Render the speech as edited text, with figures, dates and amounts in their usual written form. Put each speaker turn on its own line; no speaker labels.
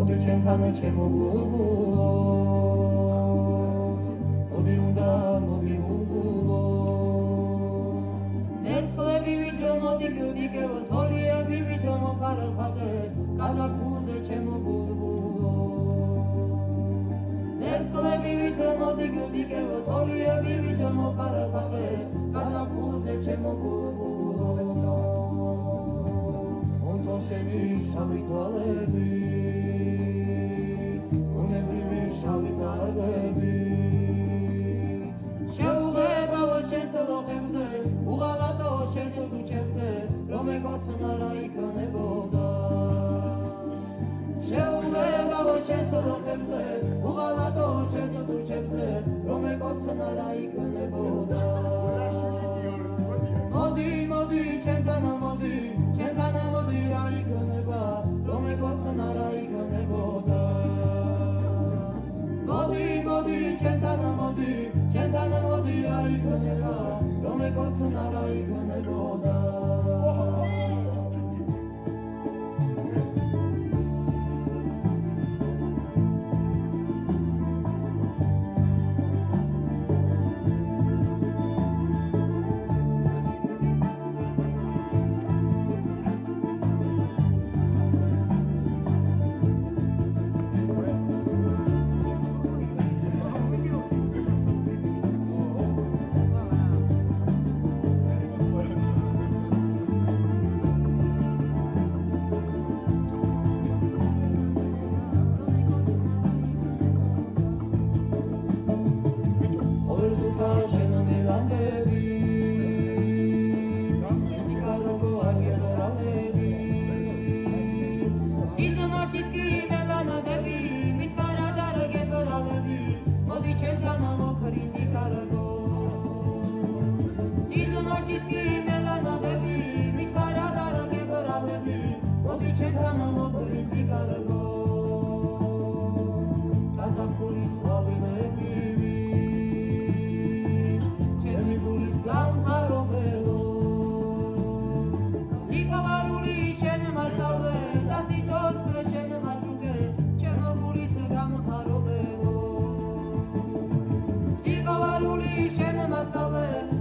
მოდი ჩემთან ჩემო ბულბულო მოდი უნდა მოგიბულბულო მერცხლები ვითო მოდი გილდიგევა თოლიები ვითო მოფარაფატე კაზაკულზე ჩემო ბულბულო მერცხლები ვითო მოდი გილდიგევა თოლიები ვითო მოფარაფატე კაზაკულზე ჩემო ბულბულო შენი შავი თვალები უნებრივი შავი ძალები შეუღებაო შენს ლოხებზე უღალატო შენს უჩებზე რომ ეკოცნა რა იქნებოდა შეუღებაო შენს ლოხებზე უღალატო შენს უჩებზე რომ ეკოცნა რა იქნებოდა მოდი მოდი ჩემთან მოდი ჩემთან მოდი რა იქნება რომ ეკოცნა რა იქნებოდა მოდი მოდი ჩემთან მოდი რა იქნება რომ ეკოცნა რა იქნებოდა მოდი ჩემთან მოფრინდი კარგო სიზმარშიტკი მელანადები მითხარა დარგებრალები მოდი ჩემთან მოფრინდი კარგო გაზაფხულის ყვავილები ჩემი გულის გამხარობელო სიყვარული შენ მასალე და სიცოცხლე შენ მაჩუქე ჩემო გულის გამხარობელო სიყვარული შენ მასალე